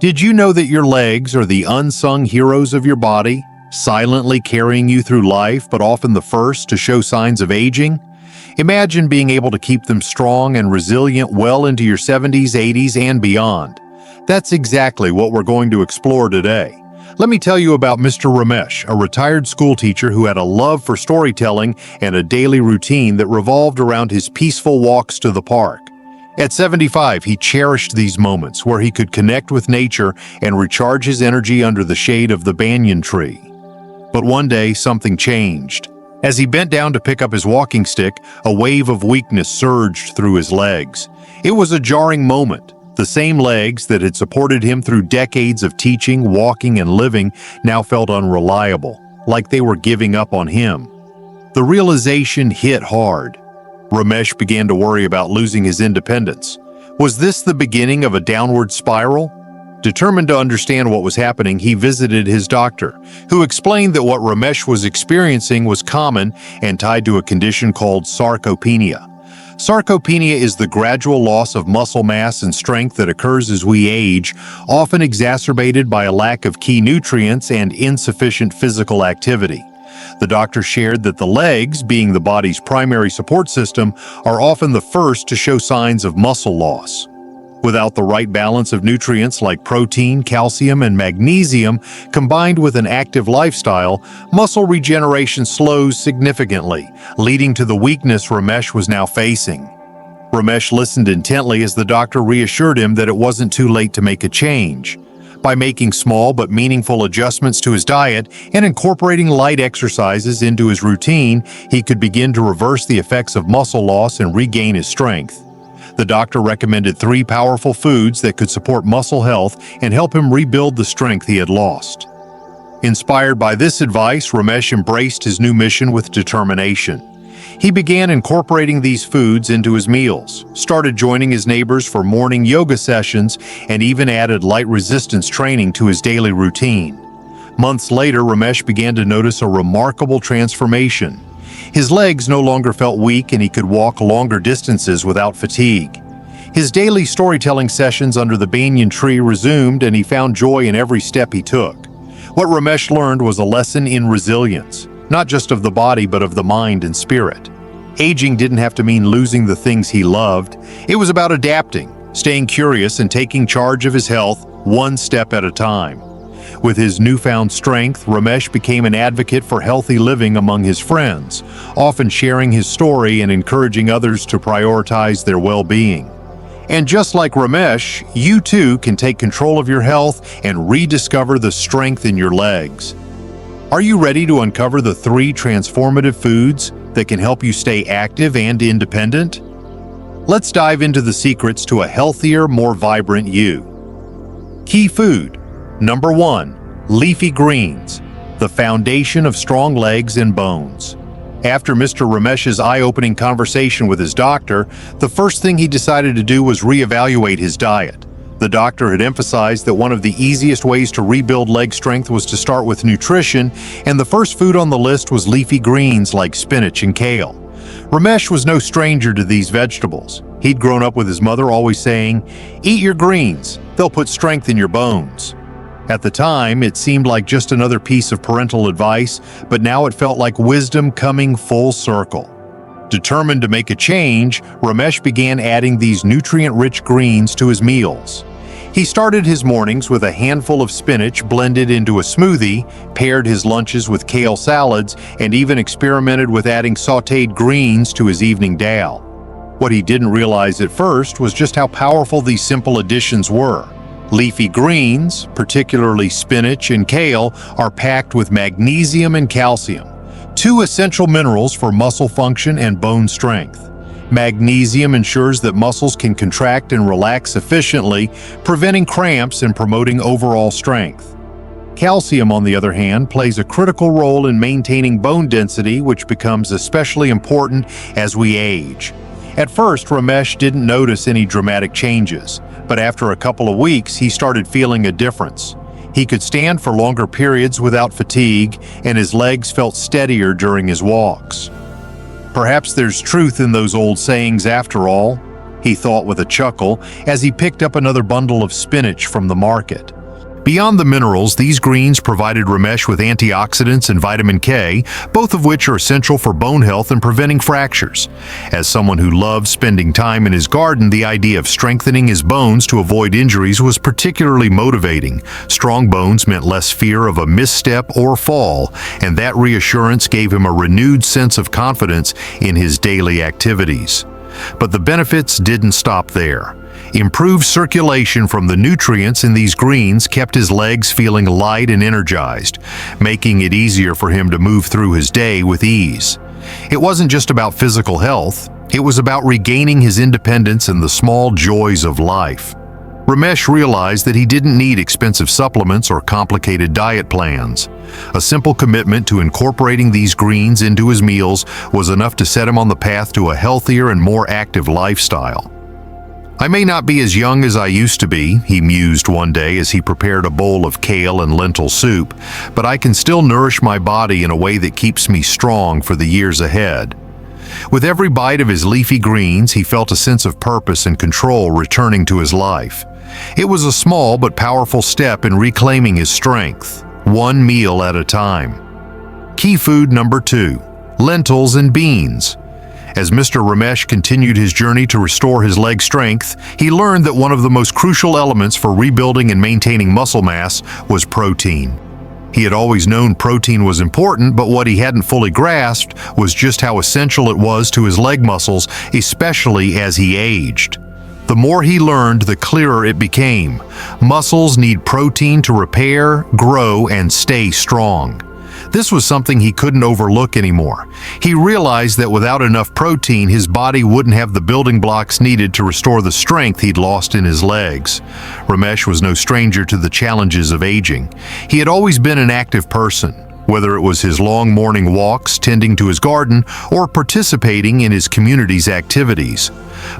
Did you know that your legs are the unsung heroes of your body, silently carrying you through life, but often the first to show signs of aging? Imagine being able to keep them strong and resilient well into your 70s, 80s, and beyond. That's exactly what we're going to explore today. Let me tell you about Mr. Ramesh, a retired school teacher who had a love for storytelling and a daily routine that revolved around his peaceful walks to the park. At 75, he cherished these moments where he could connect with nature and recharge his energy under the shade of the banyan tree. But one day, something changed. As he bent down to pick up his walking stick, a wave of weakness surged through his legs. It was a jarring moment. The same legs that had supported him through decades of teaching, walking, and living now felt unreliable, like they were giving up on him. The realization hit hard. Ramesh began to worry about losing his independence. Was this the beginning of a downward spiral? Determined to understand what was happening, he visited his doctor, who explained that what Ramesh was experiencing was common and tied to a condition called sarcopenia. Sarcopenia is the gradual loss of muscle mass and strength that occurs as we age, often exacerbated by a lack of key nutrients and insufficient physical activity. The doctor shared that the legs, being the body's primary support system, are often the first to show signs of muscle loss. Without the right balance of nutrients like protein, calcium, and magnesium, combined with an active lifestyle, muscle regeneration slows significantly, leading to the weakness Ramesh was now facing. Ramesh listened intently as the doctor reassured him that it wasn't too late to make a change. By making small but meaningful adjustments to his diet and incorporating light exercises into his routine, he could begin to reverse the effects of muscle loss and regain his strength. The doctor recommended 3 powerful foods that could support muscle health and help him rebuild the strength he had lost. Inspired by this advice, Ramesh embraced his new mission with determination. He began incorporating these foods into his meals, started joining his neighbors for morning yoga sessions, and even added light resistance training to his daily routine. Months later, Ramesh began to notice a remarkable transformation. His legs no longer felt weak and he could walk longer distances without fatigue. His daily storytelling sessions under the banyan tree resumed and he found joy in every step he took. What Ramesh learned was a lesson in resilience, not just of the body but of the mind and spirit. Aging didn't have to mean losing the things he loved. It was about adapting, staying curious, and taking charge of his health one step at a time. With his newfound strength, Ramesh became an advocate for healthy living among his friends, often sharing his story and encouraging others to prioritize their well-being. And just like Ramesh, you too can take control of your health and rediscover the strength in your legs. Are you ready to uncover the 3 transformative foods that can help you stay active and independent? Let's dive into the secrets to a healthier, more vibrant you. Key food. Number 1. Leafy greens, the foundation of strong legs and bones. After Mr. Ramesh's eye-opening conversation with his doctor, the first thing he decided to do was reevaluate his diet. The doctor had emphasized that one of the easiest ways to rebuild leg strength was to start with nutrition, and the first food on the list was leafy greens like spinach and kale. Ramesh was no stranger to these vegetables. He'd grown up with his mother always saying, "Eat your greens, they'll put strength in your bones." At the time, it seemed like just another piece of parental advice, but now it felt like wisdom coming full circle. Determined to make a change, Ramesh began adding these nutrient-rich greens to his meals. He started his mornings with a handful of spinach blended into a smoothie, paired his lunches with kale salads, and even experimented with adding sautéed greens to his evening dal. What he didn't realize at first was just how powerful these simple additions were. Leafy greens, particularly spinach and kale, are packed with magnesium and calcium, 2 essential minerals for muscle function and bone strength. Magnesium ensures that muscles can contract and relax efficiently, preventing cramps and promoting overall strength. Calcium, on the other hand, plays a critical role in maintaining bone density, which becomes especially important as we age. At first, Ramesh didn't notice any dramatic changes, but after a couple of weeks, he started feeling a difference. He could stand for longer periods without fatigue, and his legs felt steadier during his walks. Perhaps there's truth in those old sayings after all. he thought with a chuckle as he picked up another bundle of spinach from the market. Beyond the minerals, these greens provided Ramesh with antioxidants and vitamin K, both of which are essential for bone health and preventing fractures. As someone who loves spending time in his garden, the idea of strengthening his bones to avoid injuries was particularly motivating. Strong bones meant less fear of a misstep or fall, and that reassurance gave him a renewed sense of confidence in his daily activities. But the benefits didn't stop there. Improved circulation from the nutrients in these greens kept his legs feeling light and energized, making it easier for him to move through his day with ease. It wasn't just about physical health, it was about regaining his independence and the small joys of life. Ramesh realized that he didn't need expensive supplements or complicated diet plans. A simple commitment to incorporating these greens into his meals was enough to set him on the path to a healthier and more active lifestyle. "I may not be as young as I used to be," he mused one day as he prepared a bowl of kale and lentil soup, "but I can still nourish my body in a way that keeps me strong for the years ahead." With every bite of his leafy greens, he felt a sense of purpose and control returning to his life. It was a small but powerful step in reclaiming his strength, one meal at a time. Key food number 2: lentils and beans. As Mr. Ramesh continued his journey to restore his leg strength, he learned that one of the most crucial elements for rebuilding and maintaining muscle mass was protein. He had always known protein was important, but what he hadn't fully grasped was just how essential it was to his leg muscles, especially as he aged. The more he learned, the clearer it became. Muscles need protein to repair, grow, and stay strong. This was something he couldn't overlook anymore. He realized that without enough protein, his body wouldn't have the building blocks needed to restore the strength he'd lost in his legs. Ramesh was no stranger to the challenges of aging. He had always been an active person, whether it was his long morning walks, tending to his garden, or participating in his community's activities.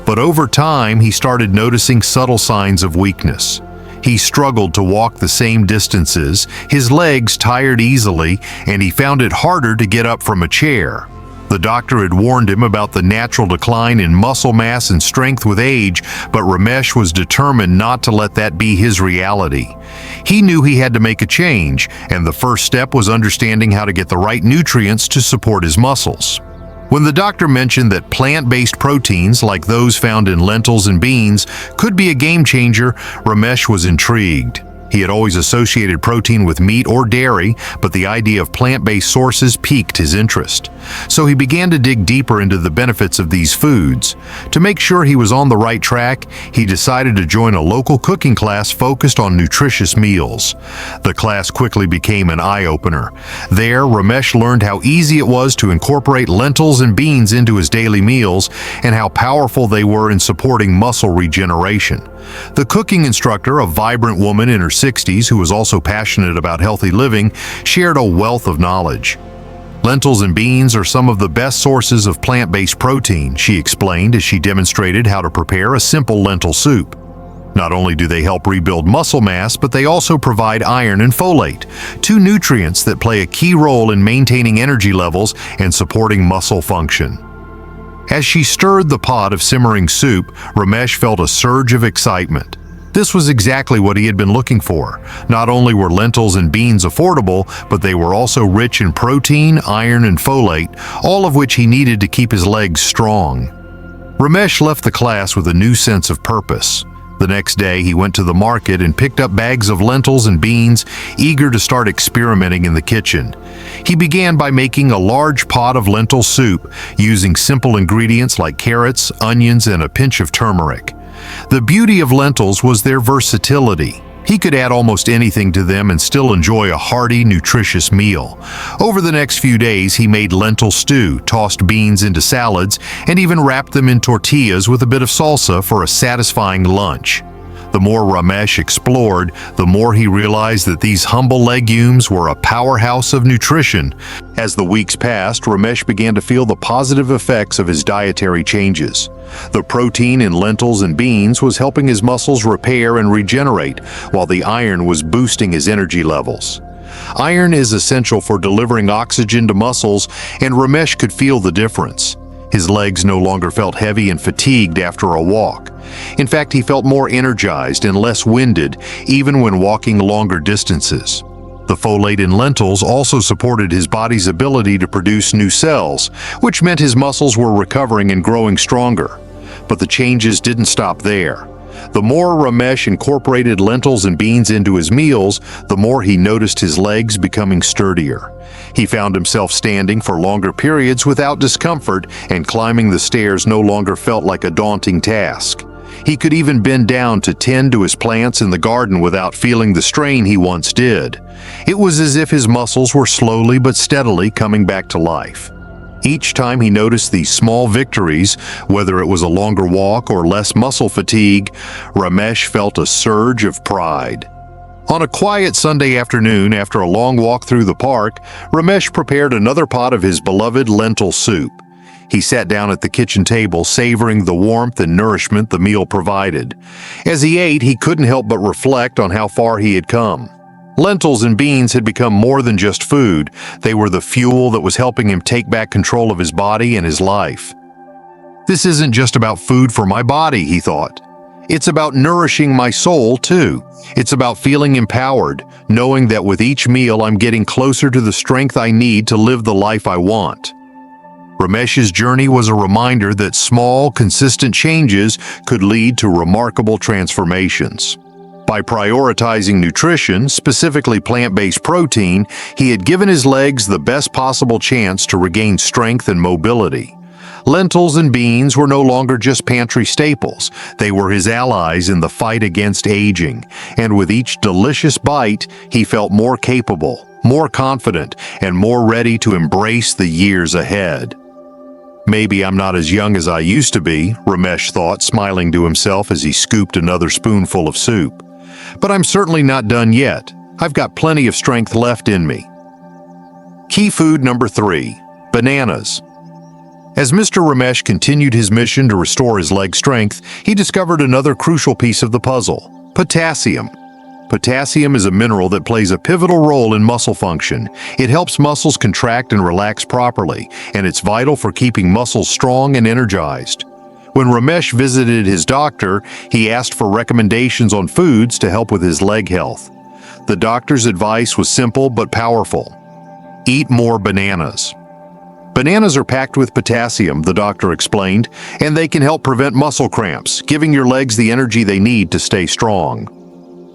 But over time, he started noticing subtle signs of weakness. He struggled to walk the same distances, his legs tired easily, and he found it harder to get up from a chair. The doctor had warned him about the natural decline in muscle mass and strength with age, but Ramesh was determined not to let that be his reality. He knew he had to make a change, and the first step was understanding how to get the right nutrients to support his muscles. When the doctor mentioned that plant-based proteins like those found in lentils and beans could be a game changer, Ramesh was intrigued. He had always associated protein with meat or dairy, but the idea of plant-based sources piqued his interest. So he began to dig deeper into the benefits of these foods. To make sure he was on the right track, he decided to join a local cooking class focused on nutritious meals. The class quickly became an eye-opener. There, Ramesh learned how easy it was to incorporate lentils and beans into his daily meals and how powerful they were in supporting muscle regeneration. The cooking instructor, a vibrant woman in her 60s who was also passionate about healthy living, shared a wealth of knowledge. "Lentils and beans are some of the best sources of plant-based protein," she explained as she demonstrated how to prepare a simple lentil soup. Not only do they help rebuild muscle mass, but they also provide iron and folate, two nutrients that play a key role in maintaining energy levels and supporting muscle function. As she stirred the pot of simmering soup, Ramesh felt a surge of excitement. This was exactly what he had been looking for. Not only were lentils and beans affordable, but they were also rich in protein, iron, and folate, all of which he needed to keep his legs strong. Ramesh left the class with a new sense of purpose. The next day, he went to the market and picked up bags of lentils and beans, eager to start experimenting in the kitchen. He began by making a large pot of lentil soup, using simple ingredients like carrots, onions, and a pinch of turmeric. The beauty of lentils was their versatility. He could add almost anything to them and still enjoy a hearty, nutritious meal. Over the next few days, he made lentil stew, tossed beans into salads, and even wrapped them in tortillas with a bit of salsa for a satisfying lunch. The more Ramesh explored, the more he realized that these humble legumes were a powerhouse of nutrition. As the weeks passed, Ramesh began to feel the positive effects of his dietary changes. The protein in lentils and beans was helping his muscles repair and regenerate, while the iron was boosting his energy levels. Iron is essential for delivering oxygen to muscles, and Ramesh could feel the difference. His legs no longer felt heavy and fatigued after a walk. In fact, he felt more energized and less winded, even when walking longer distances. The folate in lentils also supported his body's ability to produce new cells, which meant his muscles were recovering and growing stronger. But the changes didn't stop there. The more Ramesh incorporated lentils and beans into his meals, the more he noticed his legs becoming sturdier. He found himself standing for longer periods without discomfort, and climbing the stairs no longer felt like a daunting task. He could even bend down to tend to his plants in the garden without feeling the strain he once did. It was as if his muscles were slowly but steadily coming back to life. Each time he noticed these small victories, whether it was a longer walk or less muscle fatigue, Ramesh felt a surge of pride. On a quiet Sunday afternoon, after a long walk through the park, Ramesh prepared another pot of his beloved lentil soup. He sat down at the kitchen table, savoring the warmth and nourishment the meal provided. As he ate, he couldn't help but reflect on how far he had come. Lentils and beans had become more than just food. They were the fuel that was helping him take back control of his body and his life. This isn't just about food for my body, he thought. It's about nourishing my soul, too. It's about feeling empowered, knowing that with each meal I'm getting closer to the strength I need to live the life I want. Ramesh's journey was a reminder that small, consistent changes could lead to remarkable transformations. By prioritizing nutrition, specifically plant-based protein, he had given his legs the best possible chance to regain strength and mobility. Lentils and beans were no longer just pantry staples. They were his allies in the fight against aging, and with each delicious bite, he felt more capable, more confident, and more ready to embrace the years ahead. Maybe I'm not as young as I used to be, Ramesh thought, smiling to himself as he scooped another spoonful of soup. But I'm certainly not done yet. I've got plenty of strength left in me. Key food number 3, bananas. As Mr. Ramesh continued his mission to restore his leg strength, he discovered another crucial piece of the puzzle: potassium. Potassium is a mineral that plays a pivotal role in muscle function. It helps muscles contract and relax properly, and it's vital for keeping muscles strong and energized. When Ramesh visited his doctor, he asked for recommendations on foods to help with his leg health. The doctor's advice was simple but powerful. Eat more bananas. Bananas are packed with potassium, the doctor explained, and they can help prevent muscle cramps, giving your legs the energy they need to stay strong.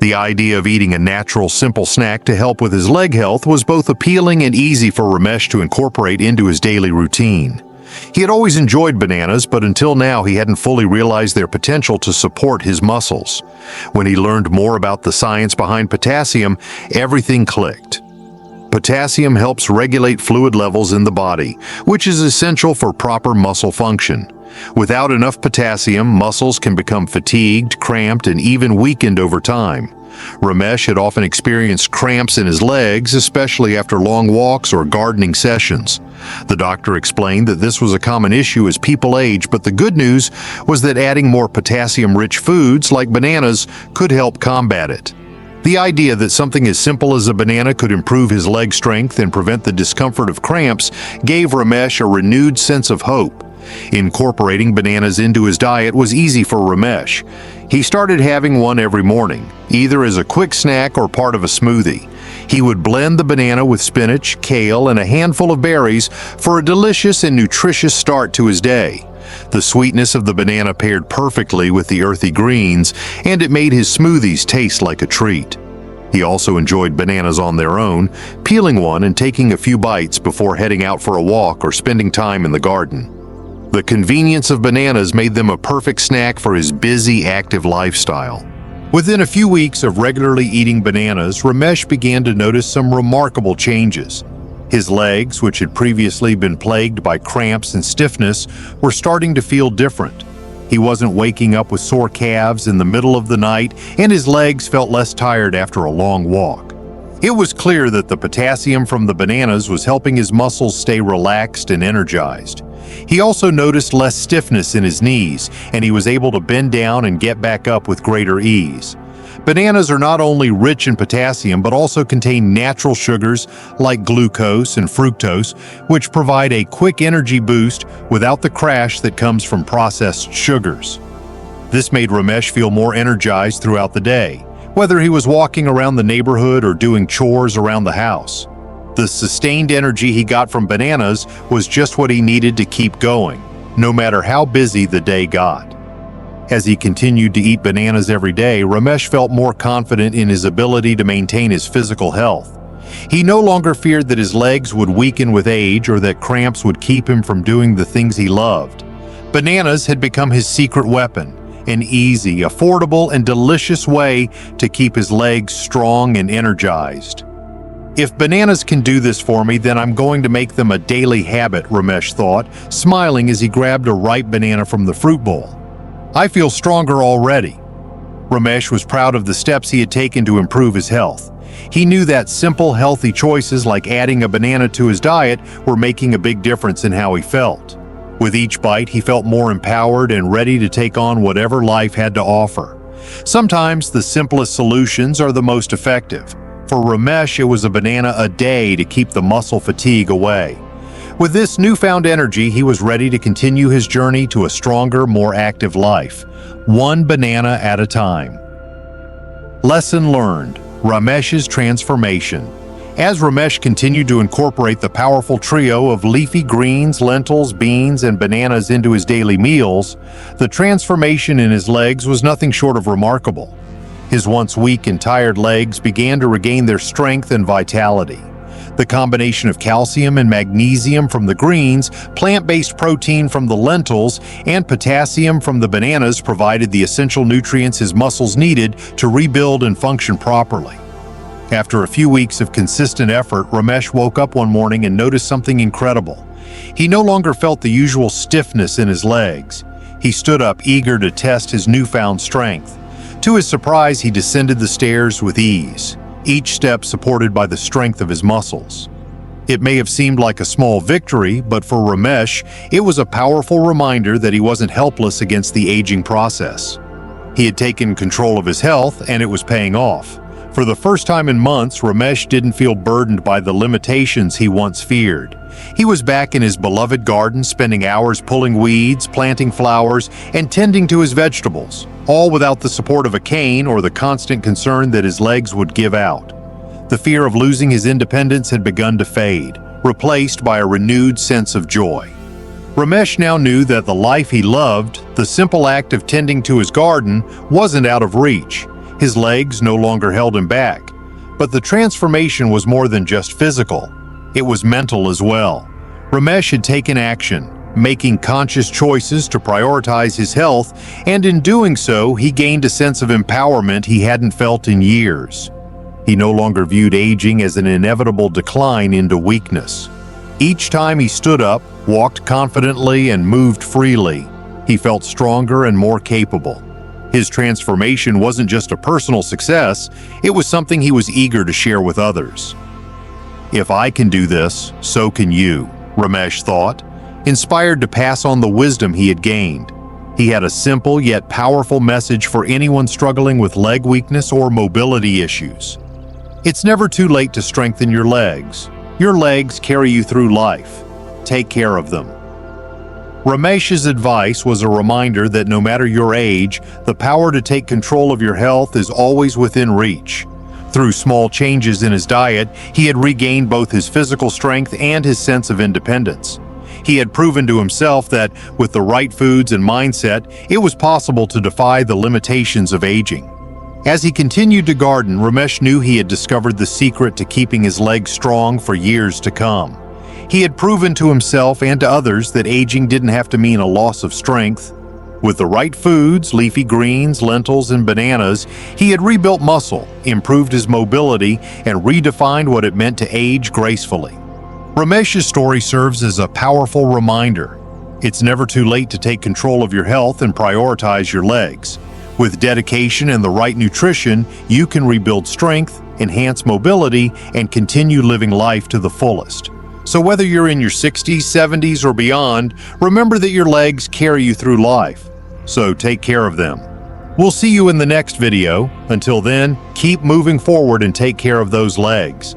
The idea of eating a natural, simple snack to help with his leg health was both appealing and easy for Ramesh to incorporate into his daily routine. He had always enjoyed bananas, but until now he hadn't fully realized their potential to support his muscles. When he learned more about the science behind potassium, everything clicked. Potassium helps regulate fluid levels in the body, which is essential for proper muscle function. Without enough potassium, muscles can become fatigued, cramped, and even weakened over time. Ramesh had often experienced cramps in his legs, especially after long walks or gardening sessions. The doctor explained that this was a common issue as people age, but the good news was that adding more potassium-rich foods like bananas could help combat it. The idea that something as simple as a banana could improve his leg strength and prevent the discomfort of cramps gave Ramesh a renewed sense of hope. Incorporating bananas into his diet was easy for Ramesh. He started having one every morning, either as a quick snack or part of a smoothie. He would blend the banana with spinach, kale, and a handful of berries for a delicious and nutritious start to his day. The sweetness of the banana paired perfectly with the earthy greens, and it made his smoothies taste like a treat. He also enjoyed bananas on their own, peeling one and taking a few bites before heading out for a walk or spending time in the garden. The convenience of bananas made them a perfect snack for his busy, active lifestyle. Within a few weeks of regularly eating bananas, Ramesh began to notice some remarkable changes. His legs, which had previously been plagued by cramps and stiffness, were starting to feel different. He wasn't waking up with sore calves in the middle of the night, and his legs felt less tired after a long walk. It was clear that the potassium from the bananas was helping his muscles stay relaxed and energized. He also noticed less stiffness in his knees, and he was able to bend down and get back up with greater ease. Bananas are not only rich in potassium, but also contain natural sugars like glucose and fructose, which provide a quick energy boost without the crash that comes from processed sugars. This made Ramesh feel more energized throughout the day, whether he was walking around the neighborhood or doing chores around the house. The sustained energy he got from bananas was just what he needed to keep going, no matter how busy the day got. As he continued to eat bananas every day, Ramesh felt more confident in his ability to maintain his physical health. He no longer feared that his legs would weaken with age or that cramps would keep him from doing the things he loved. Bananas had become his secret weapon, an easy, affordable, and delicious way to keep his legs strong and energized. If bananas can do this for me, then I'm going to make them a daily habit, Ramesh thought, smiling as he grabbed a ripe banana from the fruit bowl. I feel stronger already. Ramesh was proud of the steps he had taken to improve his health. He knew that simple, healthy choices like adding a banana to his diet were making a big difference in how he felt. With each bite, he felt more empowered and ready to take on whatever life had to offer. Sometimes the simplest solutions are the most effective. For Ramesh, it was a banana a day to keep the muscle fatigue away. With this newfound energy, he was ready to continue his journey to a stronger, more active life, one banana at a time. Lesson learned: Ramesh's transformation. As Ramesh continued to incorporate the powerful trio of leafy greens, lentils, beans, and bananas into his daily meals, the transformation in his legs was nothing short of remarkable. His once weak and tired legs began to regain their strength and vitality. The combination of calcium and magnesium from the greens, plant-based protein from the lentils, and potassium from the bananas provided the essential nutrients his muscles needed to rebuild and function properly. After a few weeks of consistent effort, Ramesh woke up one morning and noticed something incredible. He no longer felt the usual stiffness in his legs. He stood up, eager to test his newfound strength. To his surprise, he descended the stairs with ease, each step supported by the strength of his muscles. It may have seemed like a small victory, but for Ramesh, it was a powerful reminder that he wasn't helpless against the aging process. He had taken control of his health, and it was paying off. For the first time in months, Ramesh didn't feel burdened by the limitations he once feared. He was back in his beloved garden, spending hours pulling weeds, planting flowers, and tending to his vegetables, all without the support of a cane or the constant concern that his legs would give out. The fear of losing his independence had begun to fade, replaced by a renewed sense of joy. Ramesh now knew that the life he loved, the simple act of tending to his garden, wasn't out of reach. His legs no longer held him back. But the transformation was more than just physical. It was mental as well. Ramesh had taken action, making conscious choices to prioritize his health, and in doing so, he gained a sense of empowerment he hadn't felt in years. He no longer viewed aging as an inevitable decline into weakness. Each time he stood up, walked confidently, and moved freely, he felt stronger and more capable. His transformation wasn't just a personal success, it was something he was eager to share with others. If I can do this, so can you, Ramesh thought, inspired to pass on the wisdom he had gained. He had a simple yet powerful message for anyone struggling with leg weakness or mobility issues. It's never too late to strengthen your legs. Your legs carry you through life. Take care of them. Ramesh's advice was a reminder that no matter your age, the power to take control of your health is always within reach. Through small changes in his diet, he had regained both his physical strength and his sense of independence. He had proven to himself that, with the right foods and mindset, it was possible to defy the limitations of aging. As he continued to garden, Ramesh knew he had discovered the secret to keeping his legs strong for years to come. He had proven to himself and to others that aging didn't have to mean a loss of strength. With the right foods, leafy greens, lentils, and bananas, he had rebuilt muscle, improved his mobility, and redefined what it meant to age gracefully. Ramesh's story serves as a powerful reminder. It's never too late to take control of your health and prioritize your legs. With dedication and the right nutrition, you can rebuild strength, enhance mobility, and continue living life to the fullest. So whether you're in your 60s, 70s, or beyond, remember that your legs carry you through life. So take care of them. We'll see you in the next video. Until then, keep moving forward and take care of those legs.